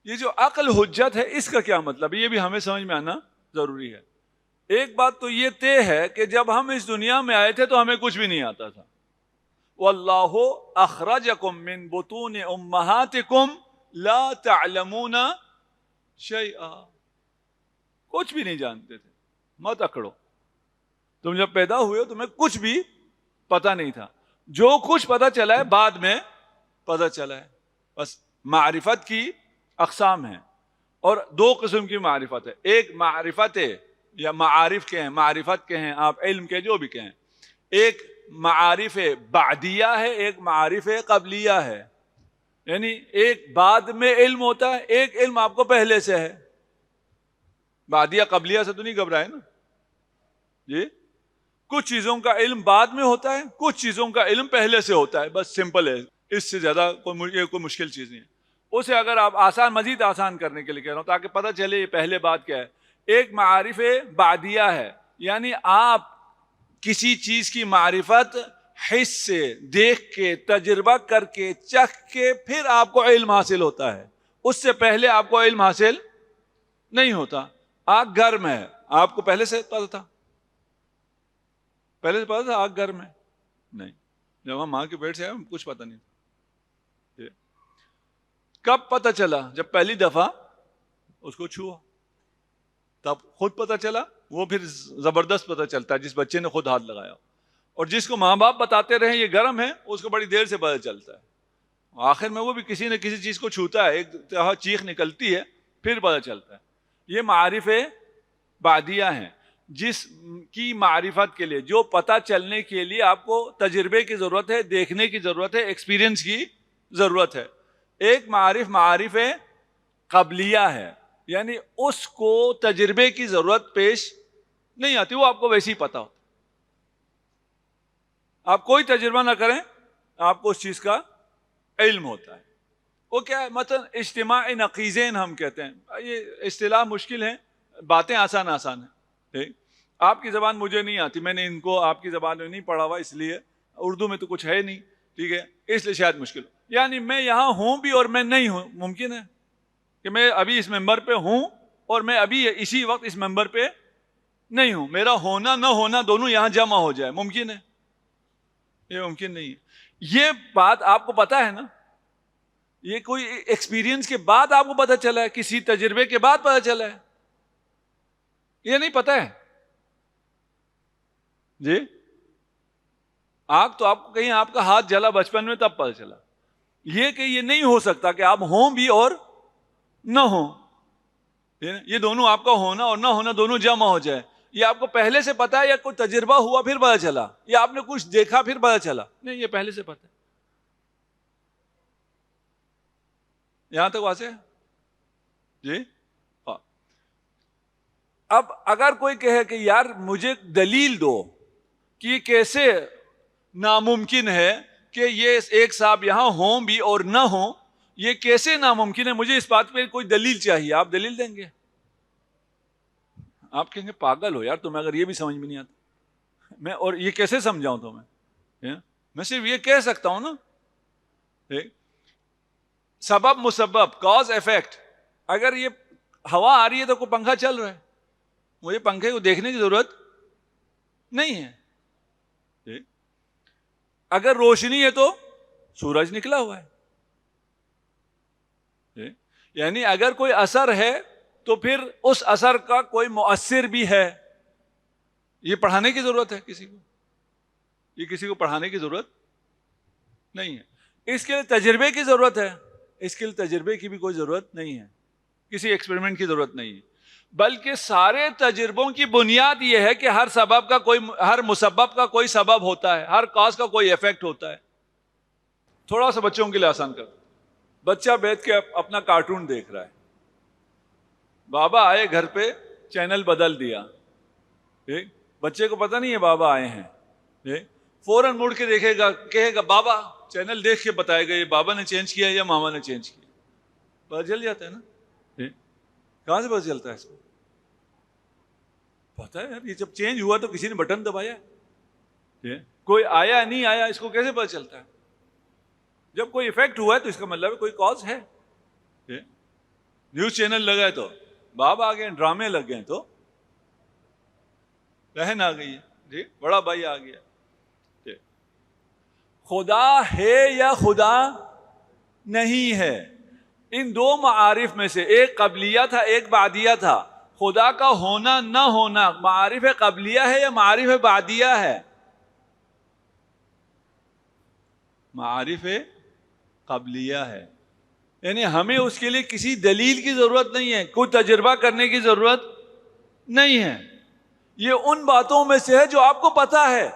یہ جو عقل حجت ہے اس کا کیا مطلب ہے، یہ بھی ہمیں سمجھ میں آنا ضروری ہے. ایک بات تو یہ طے ہے کہ جب ہم اس دنیا میں آئے تھے تو ہمیں کچھ بھی نہیں آتا تھا. واللہ اخرجکم من بطون امہاتکم لا تعلمون شیئا. کچھ بھی نہیں جانتے تھے. مت اکڑو. تم جب پیدا ہوئے ہو تمہیں کچھ بھی پتا نہیں تھا. جو کچھ پتا چلا ہے بعد میں پتا چلا ہے. بس معرفت کی اقسام ہیں اور دو قسم کی معرفت ہے. ایک معرفت ہے یا معارف کے ہیں، معرفت کے ہیں آپ، علم کے جو بھی کہیں. ایک معارف بعدیہ ہے، ایک معارف قبلیہ ہے. یعنی ایک بعد میں علم ہوتا ہے، ایک علم آپ کو پہلے سے ہے. بعدیہ قبلیہ سے تو نہیں گھبرائے نا جی. کچھ چیزوں کا علم بعد میں ہوتا ہے، کچھ چیزوں کا علم پہلے سے ہوتا ہے. بس سمپل ہے، اس سے زیادہ کوئی مشکل چیز نہیں ہے. اسے اگر آپ آسان، مزید آسان کرنے کے لیے کہہ رہا ہوں تاکہ پتہ چلے یہ پہلے بات کیا ہے. ایک معارف بعدیہ ہے، یعنی آپ کسی چیز کی معرفت حس سے دیکھ کے، تجربہ کر کے، چکھ کے پھر آپ کو علم حاصل ہوتا ہے. اس سے پہلے آپ کو علم حاصل نہیں ہوتا. آگ گرم ہے، آپ کو پہلے سے پتا تھا؟ پہلے سے پتا تھا آگ گرم ہے؟ نہیں. جب ہم ماں کے پیٹ سے آئے کچھ پتا نہیں. کب پتا چلا؟ جب پہلی دفعہ اس کو چھوا تب خود پتا چلا. وہ پھر زبردست پتا چلتا ہے جس بچے نے خود ہاتھ لگایا. اور جس کو ماں باپ بتاتے رہے یہ گرم ہے اس کو بڑی دیر سے پتا چلتا ہے. آخر میں وہ بھی کسی نہ کسی چیز کو چھوتا ہے، ایک طرح چیخ نکلتی ہے پھر پتا چلتا ہے. یہ معارف بعدیہ ہیں جس کی معرفت کے لیے، جو پتہ چلنے کے لیے آپ کو تجربے کی ضرورت ہے، دیکھنے کی ضرورت ہے، ایکسپیرینس کی ضرورت ہے. ایک معارف قبلیہ ہے، یعنی اس کو تجربے کی ضرورت پیش نہیں آتی، وہ آپ کو ویسے ہی پتا ہوتا. آپ کوئی تجربہ نہ کریں آپ کو اس چیز کا علم ہوتا ہے. وہ کیا ہے؟ مثلا اجتماع نقیضین ہم کہتے ہیں. یہ اصطلاح مشکل ہے، باتیں آسان ہیں. ٹھیک، آپ کی زبان مجھے نہیں آتی، میں نے ان کو آپ کی زبان میں نہیں پڑھا ہوا، اس لیے اردو میں تو کچھ ہے نہیں. ٹھیک ہے، اس لیے شاید مشکل. یعنی میں یہاں ہوں بھی اور میں نہیں ہوں. ممکن ہے کہ میں ابھی اس ممبر پہ ہوں اور میں ابھی اسی وقت اس ممبر پہ نہیں ہوں. میرا ہونا نہ ہونا دونوں یہاں جمع ہو جائے. ممکن ہے؟ یہ ممکن نہیں ہے. یہ بات آپ کو پتا ہے نا؟ یہ کوئی ایکسپیرینس کے بعد آپ کو پتا چلا ہے، کسی تجربے کے بعد پتا چلا ہے. یہ نہیں پتا ہے جی. آگ تو آپ کو کہیں آپ کا ہاتھ جلا بچپن میں تب پتا چلا. یہ کہ یہ نہیں ہو سکتا کہ آپ ہوں بھی اور نہ ہوں. یہ دونوں آپ کا ہونا اور نہ ہونا دونوں جمع ہو جائے. یہ آپ کو پہلے سے پتا ہے یا کوئی تجربہ ہوا پھر پتا چلا، یا آپ نے کچھ دیکھا پھر پتا چلا؟ نہیں، یہ پہلے سے پتا ہے. یہاں تک واضح ہے جی. اب اگر کوئی کہے کہ یار مجھے دلیل دو کہ یہ کیسے ناممکن ہے کہ یہ ایک صاحب یہاں ہوں بھی اور نہ ہوں، یہ کیسے ناممکن ہے، مجھے اس بات پہ کوئی دلیل چاہیے. آپ دلیل دیں گے؟ آپ کہیں گے پاگل ہو یار تمہیں، اگر یہ بھی سمجھ میں نہیں آتا میں اور یہ کیسے سمجھاؤں تمہیں. میں صرف یہ کہہ سکتا ہوں نا، سبب مسبب، کاز ایفیکٹ. اگر یہ ہوا آ رہی ہے تو کوئی پنکھا چل رہا ہے، مجھے پنکھے کو دیکھنے کی ضرورت نہیں ہے. اگر روشنی ہے تو سورج نکلا ہوا ہے. یعنی اگر کوئی اثر ہے تو پھر اس اثر کا کوئی مؤثر بھی ہے. یہ پڑھانے کی ضرورت ہے کسی کو؟ یہ کسی کو پڑھانے کی ضرورت نہیں ہے. اس کے لیے تجربے کی ضرورت ہے، اس کے لیے تجربے کی بھی کوئی ضرورت نہیں ہے، کسی ایکسپیریمنٹ کی ضرورت نہیں ہے. بلکہ سارے تجربوں کی بنیاد یہ ہے کہ ہر مسبب کا کوئی سبب ہوتا ہے، ہر کاز کا کوئی ایفیکٹ ہوتا ہے. تھوڑا سا بچوں کے لیے آسان کر. بچہ بیٹھ کے اپنا کارٹون دیکھ رہا ہے، بابا آئے گھر پہ چینل بدل دیا. بچے کو پتہ نہیں ہے بابا آئے ہیں، فوراً مڑ کے دیکھے گا، کہے گا بابا، چینل دیکھ کے بتائے گا یہ بابا نے چینج کیا یا ماما نے چینج کیا. پتہ چل جاتا ہے نا. کہاں سے پتہ چلتا ہے اس کو؟ پتہ ہے یار، یہ جب چینج ہوا تو کسی نے بٹن دبایا. کوئی آیا نہیں آیا اس کو کیسے پتہ چلتا ہے؟ جب کوئی ایفیکٹ ہوا ہے تو اس کا مطلب کوئی کاز ہے. نیوز چینل لگا ہے تو باپ آ گئے، ڈرامے لگ گئے تو بہن آ گئی ہے، جی بڑا بھائی آ گیا. خدا ہے یا خدا نہیں ہے، ان دو معارف میں سے ایک قبلیہ تھا ایک بعدیہ تھا. خدا کا ہونا نہ ہونا معارف قبلیہ ہے یا معارف بعدیہ ہے؟ معارف قبلیہ ہے. یعنی ہمیں اس کے لیے کسی دلیل کی ضرورت نہیں ہے، کوئی تجربہ کرنے کی ضرورت نہیں ہے. یہ ان باتوں میں سے ہے جو آپ کو پتا ہے.